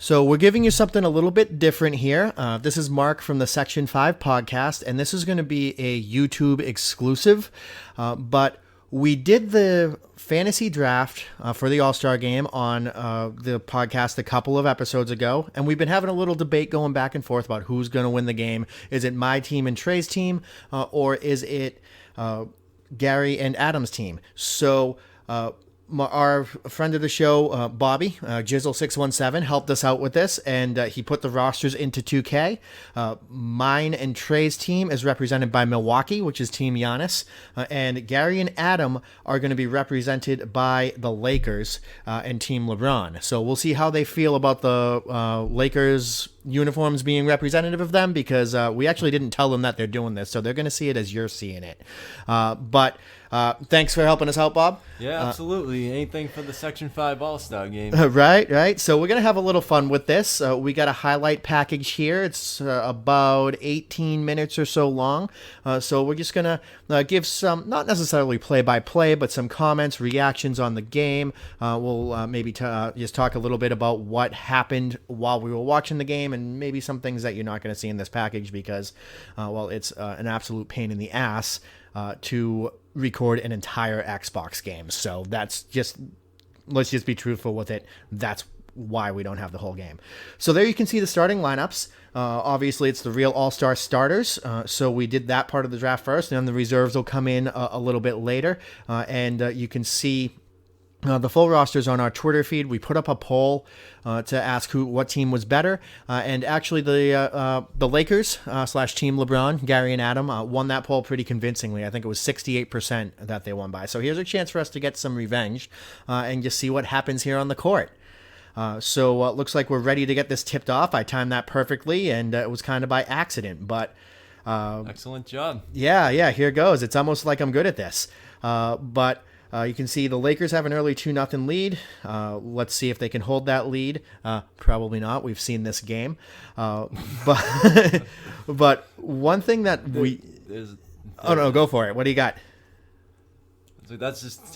So we're giving you something a little bit different here. This is Mark from the Section 5 podcast, and this is going to be a YouTube exclusive. But we did the fantasy draft for the All-Star game on the podcast a couple of episodes ago, and we've been having a little debate going back and forth about who's going to win the game. Is it my team and Trae's team, or is it Gary and Adam's team? So our friend of the show, Bobby, Jizzle617, helped us out with this, and he put the rosters into 2K. Mine and Trae's team is represented by Milwaukee, which is Team Giannis, and Gary and Adam are going to be represented by the Lakers and Team LeBron. So we'll see how they feel about the Lakers uniforms being representative of them, because we actually didn't tell them that they're doing this, so they're going to see it as you're seeing it. But thanks for helping us out, Bob. Yeah, absolutely. Anything for the Section 5 All-Star game. Right. So we're going to have a little fun with this. We got a highlight package here. It's about 18 minutes or so long. So we're just going to give some, not necessarily play-by-play, but some comments, reactions on the game. We'll maybe just talk a little bit about what happened while we were watching the game, and maybe some things that you're not going to see in this package because, it's an absolute pain in the ass to record an entire Xbox game. So let's just be truthful with it. That's why we don't have the whole game. So there you can see the starting lineups. Obviously, it's the real all-star starters. So we did that part of the draft first, and then the reserves will come in a little bit later. And you can see the full rosters on our Twitter feed. We put up a poll to ask what team was better, and actually the Lakers / Team LeBron, Gary and Adam, won that poll pretty convincingly. I think it was 68% that they won by. So here's a chance for us to get some revenge and just see what happens here on the court. So it looks like we're ready to get this tipped off. I timed that perfectly, and it was kind of by accident, but excellent job. Yeah, here goes. It's almost like I'm good at this, but. You can see the Lakers have an early 2-0 lead. Let's see if they can hold that lead. Probably not. We've seen this game. But but one thing that Oh, no, go for it. What do you got? So that's a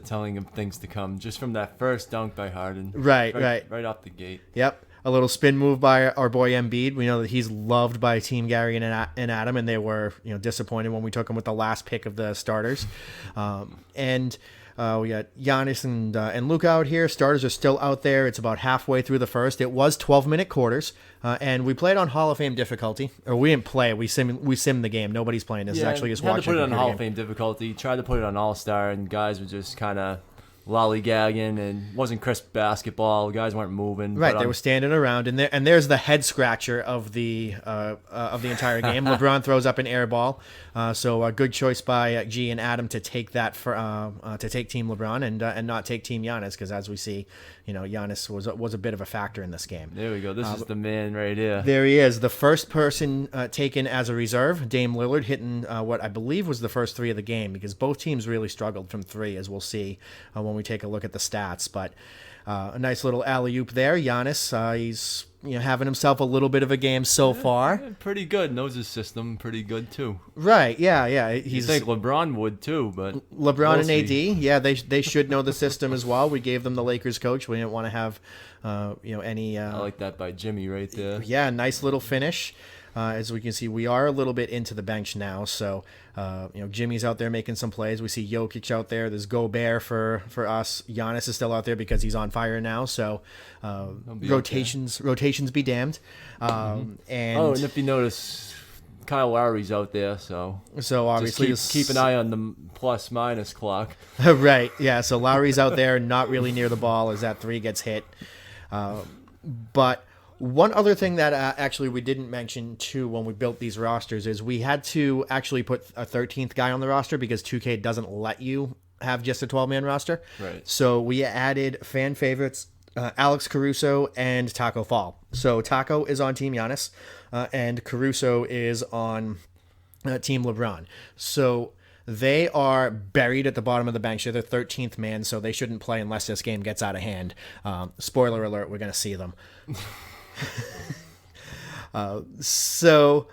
telling of things to come, just from that first dunk by Harden. Right. Right off the gate. Yep. A little spin move by our boy Embiid. We know that he's loved by Team Gary and Adam, and they were disappointed when we took him with the last pick of the starters. And we got Giannis and Luka out here. Starters are still out there. It's about halfway through the first. It was 12-minute quarters, and we played on Hall of Fame difficulty. Or we didn't play. We simmed the game. Nobody's playing. This is actually just watching. Had to put it on Hall of Fame difficulty. Tried to put it on All-Star, and guys were just kind of lollygagging, and wasn't crisp basketball. Guys weren't moving. Right, they were standing around, and there's the head scratcher of the entire game. LeBron throws up an air ball, so a good choice by G and Adam to take that to take Team LeBron and not take Team Giannis, because as we see, Giannis was a bit of a factor in this game. There we go. This is the man right here. There he is, the first person taken as a reserve. Dame Lillard hitting what I believe was the first three of the game, because both teams really struggled from three, as we'll see when we take a look at the stats. But a nice little alley-oop there. Giannis, he's having himself a little bit of a game so far. Pretty good. Knows his system pretty good too. Right. Yeah. You think LeBron would too, but LeBron and AD, yeah, they should know the system as well. We gave them the Lakers coach. We didn't want to have any. I like that by Jimmy right there. Yeah, nice little finish. As we can see, we are a little bit into the bench now, so Jimmy's out there making some plays. We see Jokic out there. There's Gobert for us. Giannis is still out there because he's on fire now. So rotations be damned. And if you notice, Kyle Lowry's out there, so obviously just keep an eye on the plus-minus clock. Right, yeah. So Lowry's out there, not really near the ball as that three gets hit. But one other thing that actually we didn't mention too when we built these rosters is we had to actually put a 13th guy on the roster because 2K doesn't let you have just a 12-man roster. Right. So we added fan favorites Alex Caruso and Tacko Fall. So Tacko is on Team Giannis, and Caruso is on Team LeBron. So they are buried at the bottom of the bench. They're the 13th man, so they shouldn't play unless this game gets out of hand. Spoiler alert, we're going to see them. So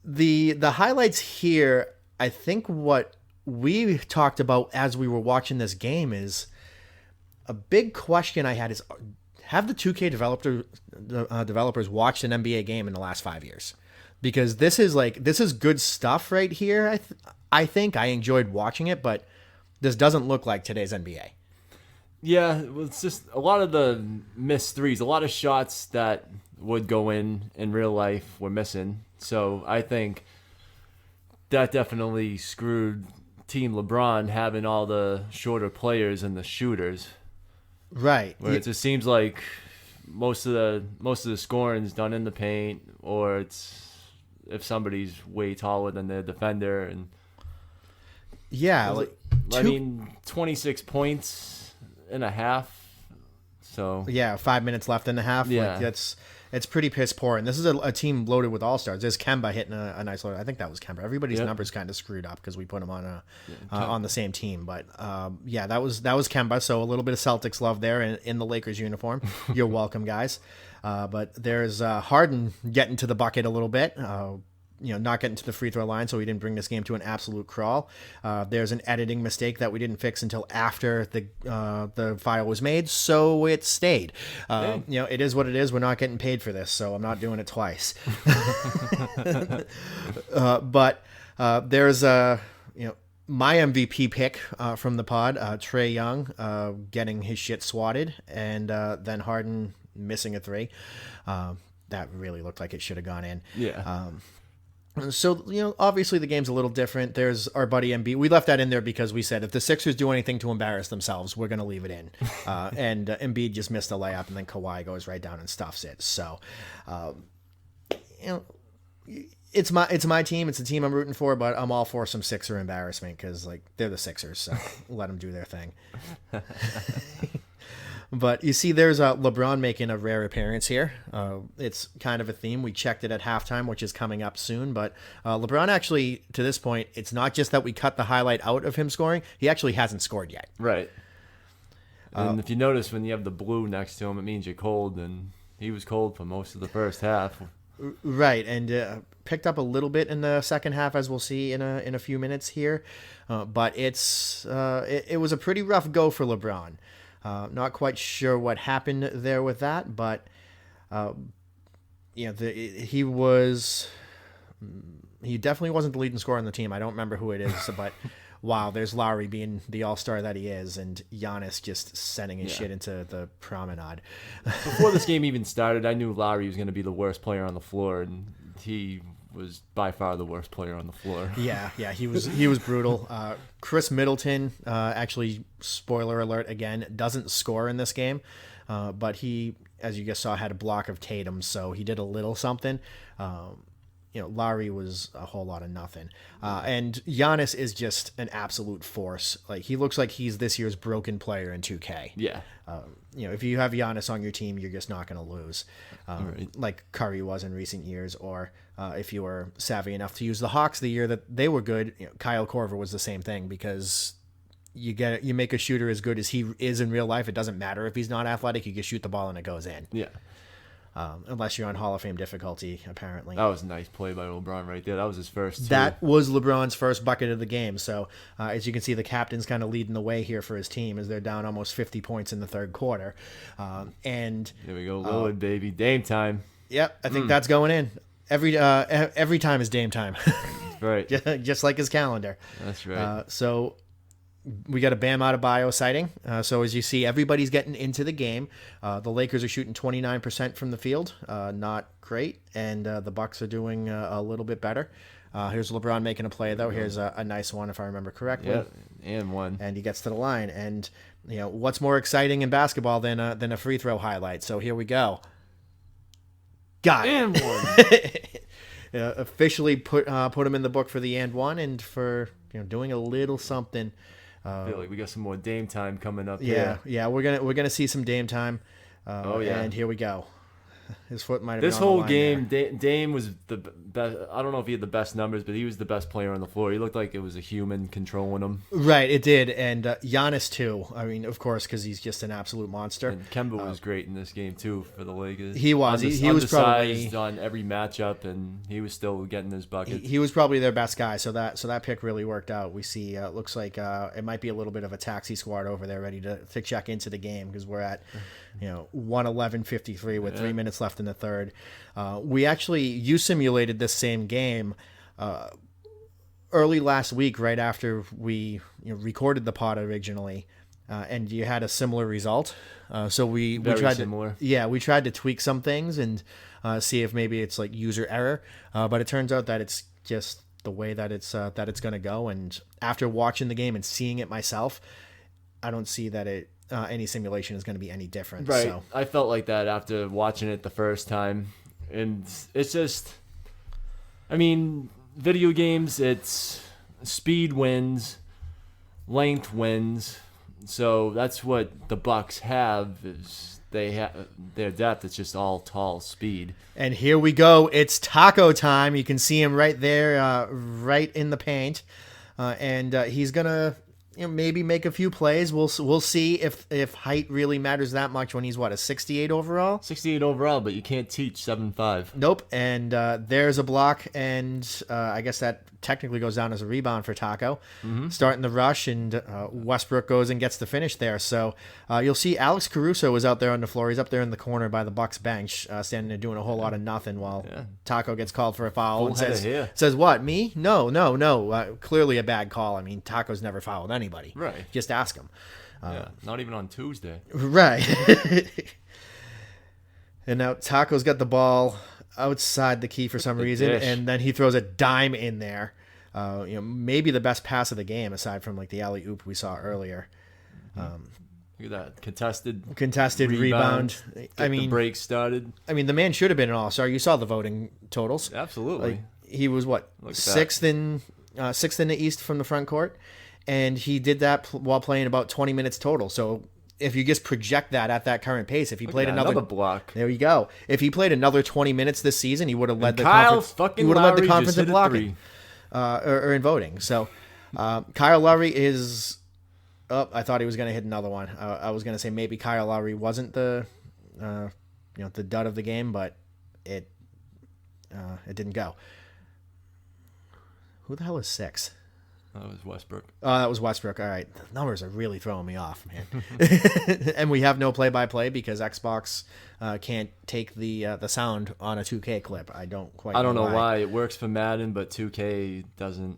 the highlights here, I think what we talked about as we were watching this game is a big question I had is, have the 2K developers watched an NBA game in the last 5 years, because this is good stuff right here. I think I enjoyed watching it, but this doesn't look like today's NBA. Yeah, it's just a lot of the missed threes, a lot of shots that would go in real life were missing. So I think that definitely screwed Team LeBron, having all the shorter players and the shooters. Right. Where it just seems like most of the scoring is done in the paint, or it's if somebody's way taller than their defender. And yeah, 26 points in a half. So yeah, 5 minutes left in the half. Yeah, it's pretty piss poor. And this is a team loaded with all-stars. There's Kemba hitting a nice load. I think that was Kemba. Everybody's numbers kind of screwed up because we put him on on the same team. But that was Kemba. So a little bit of Celtics love there in the Lakers uniform. You're welcome, guys. But there's Harden getting to the bucket a little bit. Not getting to the free throw line, so we didn't bring this game to an absolute crawl. There's an editing mistake that we didn't fix until after the file was made, so it stayed. It is what it is. We're not getting paid for this, so I'm not doing it twice. But there's my MVP pick from the pod, Trae Young, getting his shit swatted, and then Harden missing a three. That really looked like it should have gone in. Yeah. So, obviously the game's a little different. There's our buddy Embiid. We left that in there because we said if the Sixers do anything to embarrass themselves, we're going to leave it in. And Embiid just missed a layup, and then Kawhi goes right down and stuffs it. So, it's my team. It's the team I'm rooting for, but I'm all for some Sixer embarrassment because, they're the Sixers, so let them do their thing. But you see there's LeBron making a rare appearance here. It's kind of a theme. We checked it at halftime, which is coming up soon. But LeBron actually, to this point, it's not just that we cut the highlight out of him scoring. He actually hasn't scored yet. Right. And if you notice, when you have the blue next to him, it means you're cold. And he was cold for most of the first half. Right. And picked up a little bit in the second half, as we'll see in a few minutes here. But it was a pretty rough go for LeBron. Not quite sure what happened there with that, but he definitely wasn't the leading scorer on the team. I don't remember who it is, but wow, there's Lowry being the all-star that he is, and Giannis just sending his shit into the promenade. Before this game even started, I knew Lowry was going to be the worst player on the floor, and he was by far the worst player on the floor. Yeah, he was brutal. Khris Middleton, actually, spoiler alert again, doesn't score in this game, but he, as you just saw, had a block of Tatum, so he did a little something. Lowry was a whole lot of nothing. And Giannis is just an absolute force. He looks like he's this year's broken player in 2K. Yeah. If you have Giannis on your team, you're just not going to lose, right. like Curry was in recent years, or if you were savvy enough to use the Hawks the year that they were good. Kyle Korver was the same thing, because you make a shooter as good as he is in real life. It doesn't matter if he's not athletic; you can shoot the ball and it goes in. Yeah. Unless you're on Hall of Fame difficulty, apparently. That was a nice play by LeBron right there. That was his first. Too. That was LeBron's first bucket of the game. So, as you can see, the captain's kind of leading the way here for his team as they're down almost 50 points in the third quarter. And there we go, Lillard, baby, Dame time. Yep, I think that's going in. Every time is Dame time. Right. Just like his calendar. That's right. So we got a Bam Adebayo sighting. So as you see, everybody's getting into the game. The Lakers are shooting 29% from the field. Not great. And the Bucks are doing a little bit better. Here's LeBron making a play, though. Here's a nice one, if I remember correctly. Yeah, and one. And he gets to the line. And, what's more exciting in basketball than a free throw highlight? So here we go. Got it. And one. Officially put him in the book for the and one, and for doing a little something. I feel like we got some more Dame time coming up. Yeah, we're gonna see some Dame time. And here we go. His foot might have been this on the whole line game. there. Dame was the best. I don't know if he had the best numbers, but he was the best player on the floor. He looked like it was a human controlling him. Right, it did, and Giannis too. I mean, of course, because he's just an absolute monster. And Kemba was great in this game too for the Lakers. He was. He was probably on every matchup, and he was still getting his buckets. He was probably their best guy. So that pick really worked out. We see. Looks like it might be a little bit of a taxi squad over there, ready to check into the game, because we're at 111-53 with 3 minutes left in the third. You simulated this same game early last week, right after we recorded the pod originally, and you had a similar result. So we tried similar. We tried to tweak some things and see if maybe it's like user error, but it turns out that it's just the way that it's going to go. And after watching the game and seeing it myself, I don't see that any simulation is going to be any different. Right. So. I felt like that after watching it the first time, and it's just, I mean, video games, it's speed wins, length wins. So that's what the Bucks have. Is they have their depth. It's just all tall speed. And here we go. It's taco time. You can see him right there, right in the paint, and he's gonna maybe make a few plays. We'll see if height really matters that much when he's a 68 overall. 68 overall, but you can't teach 7'5". Nope. And there's a block, and I guess that technically goes down as a rebound for Tacko. Starting the rush, and Westbrook goes and gets the finish there. So you'll see Alex Caruso is out there on the floor. He's up there in the corner by the Bucks bench, standing there doing a whole lot of nothing while Tacko gets called for a foul and says, "What, me? No. Clearly a bad call. I mean, Tacko's never fouled anybody. Right. Just ask him." Not even on Tuesday. Right. And now Tacko's got the ball outside the key for some reason, and then he throws a dime in there. Maybe the best pass of the game, aside from like the alley-oop we saw earlier. Look at that contested rebound. The break started. I mean, the man should have been an all-star. You saw the voting totals. Absolutely. Like, he was sixth in the East from the front court, and he did that while playing about 20 minutes total. So if you just project that at that current pace, if he played another block, there you go. If he played another 20 minutes this season, he would have led the conference. He would have led the conference in blocking, or in voting. So Kyle Lowry is. Oh, I thought he was going to hit another one. I was going to say maybe Kyle Lowry wasn't the dud of the game, but it didn't go. Who the hell is 6? That was Westbrook. Oh, that was Westbrook. All right. The numbers are really throwing me off, man. And we have no play-by-play because Xbox can't take the sound on a 2K clip. I don't know why. It works for Madden, but 2K doesn't.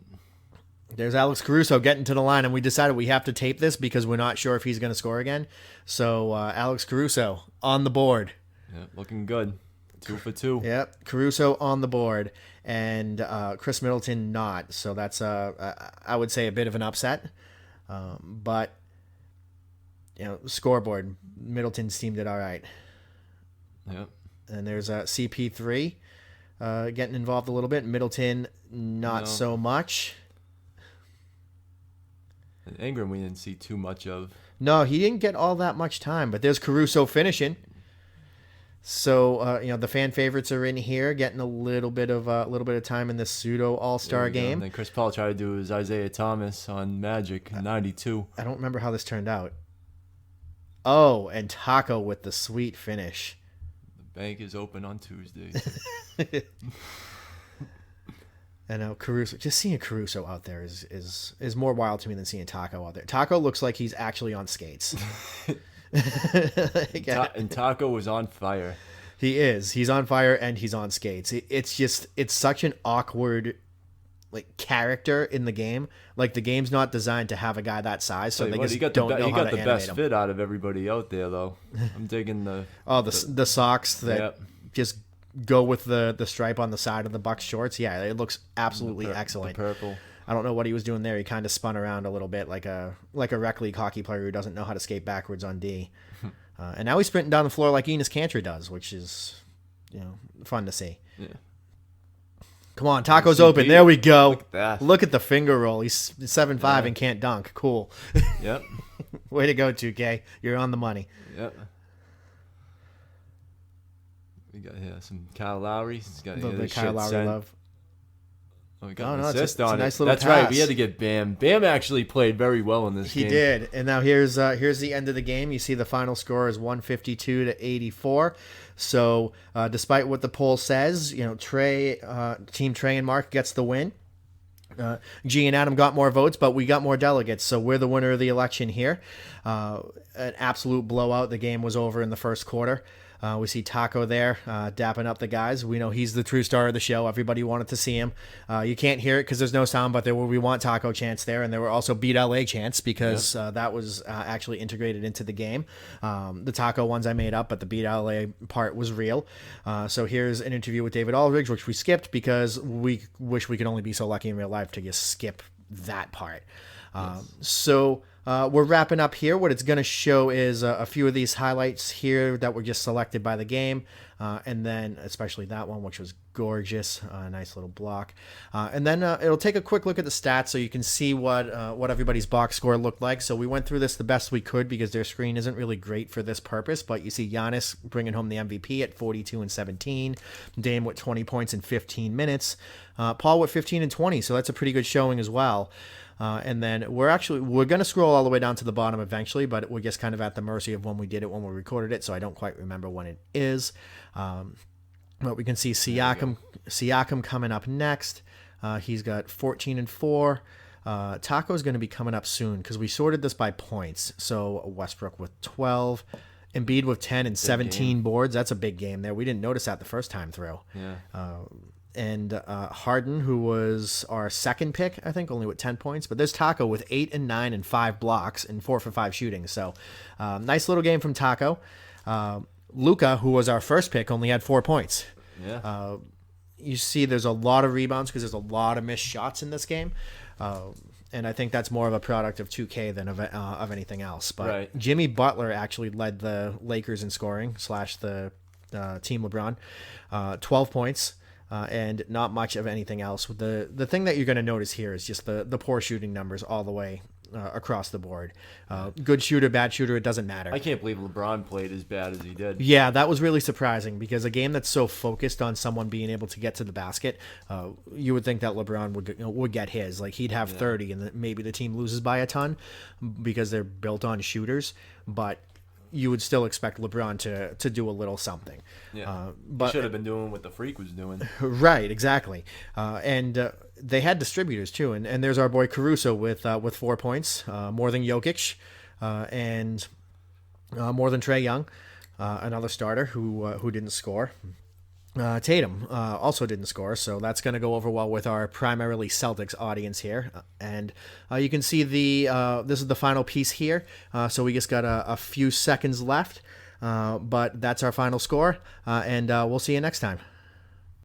There's Alex Caruso getting to the line, and we decided we have to tape this because we're not sure if he's going to score again. So Alex Caruso on the board. Yeah, looking good. 2 for 2. Yep, Caruso on the board, and Khris Middleton not. So that's I would say a bit of an upset. But scoreboard, Middleton's team did all right. Yep. And there's CP3 getting involved a little bit. Middleton not so much. And Ingram we didn't see too much of. No, he didn't get all that much time. But there's Caruso finishing. So the fan favorites are in here, getting a little bit of time in this pseudo All-Star game. And then Chris Paul tried to do his Isaiah Thomas on Magic in 92. I don't remember how this turned out. Oh, and Tacko with the sweet finish. The bank is open on Tuesday. And now Caruso, just seeing Caruso out there is more wild to me than seeing Tacko out there. Tacko looks like he's actually on skates. And Tacko was on fire. He is. He's on fire and he's on skates. It's such an awkward character in the game. Like the game's not designed to have a guy that size, so they just don't know how to animate him. He got the best fit out of everybody out there, though. I'm digging the socks that just go with the stripe on the side of the Bucks shorts. Yeah, it looks absolutely excellent. The purple. I don't know what he was doing there. He kind of spun around a little bit like a rec league hockey player who doesn't know how to skate backwards on D. And now he's sprinting down the floor like Enes Kanter does, which is fun to see. Yeah. Come on, Tacko's open. There we go. Look at that. Look at the finger roll. He's 7'5" and can't dunk. Cool. Yep. Way to go, 2K. You're on the money. Yep. We got some Kyle Lowry. He's got the Kyle Lowry love. Oh, we got an assist on it. Nice little That's pass. right. We had to get Bam. Bam actually played very well in this game. He did. And now here's the end of the game. You see the final score is 152-84. So despite what the poll says, Team Trae and Mark gets the win. G and Adam got more votes, but we got more delegates, so we're the winner of the election here. An absolute blowout. The game was over in the first quarter. We see Tacko there dapping up the guys. We know he's the true star of the show. Everybody wanted to see him. You can't hear it because there's no sound, but there were "We Want Tacko" chants there, and there were also "Beat LA" chants because that was actually integrated into the game. The Tacko ones I made up, but the "Beat LA" part was real. So here's an interview with David Aldridge, which we skipped because we wish we could only be so lucky in real life to just skip that part. So we're wrapping up here. What it's going to show is a few of these highlights here that were just selected by the game. And then especially that one, which was gorgeous. Nice little block. And then it'll take a quick look at the stats so you can see what everybody's box score looked like. So we went through this the best we could because their screen isn't really great for this purpose. But you see Giannis bringing home the MVP at 42 and 17. Dame with 20 points in 15 minutes. Paul with 15 and 20. So that's a pretty good showing as well. And then we're going to scroll all the way down to the bottom eventually, but we're just kind of at the mercy of when we did it, when we recorded it. So I don't quite remember when it is. But we can see Siakam coming up next. He's got 14 and 4. Tacko's going to be coming up soon because we sorted this by points. So Westbrook with 12, Embiid with 10 and 17 boards. That's a big game there. We didn't notice that the first time through. Yeah. And Harden, who was our second pick, I think, only with 10 points. But there's Tacko with 8 and 9 and 5 blocks and 4 for 5 shooting. So nice little game from Tacko. Luka, who was our first pick, only had 4 points. Yeah. You see there's a lot of rebounds because there's a lot of missed shots in this game. And I think that's more of a product of 2K than of anything else. But right. Jimmy Butler actually led the Lakers in scoring / the Team LeBron. 12 points. And not much of anything else. The thing that you're going to notice here is just the poor shooting numbers all the way across the board. Good shooter, bad shooter, it doesn't matter. I can't believe LeBron played as bad as he did. Yeah, that was really surprising because a game that's so focused on someone being able to get to the basket, you would think that LeBron would get his. Like he'd have 30 and maybe the team loses by a ton because they're built on shooters. But you would still expect LeBron to do a little something. Yeah, but he should have been doing what the Freak was doing. Right, exactly. And they had distributors too. And there's our boy Caruso with 4 points, more than Jokic, and more than Trae Young, another starter who didn't score. Tatum also didn't score, so that's going to go over well with our primarily Celtics audience here. And you can see this is the final piece here, so we just got a few seconds left, but that's our final score, and we'll see you next time.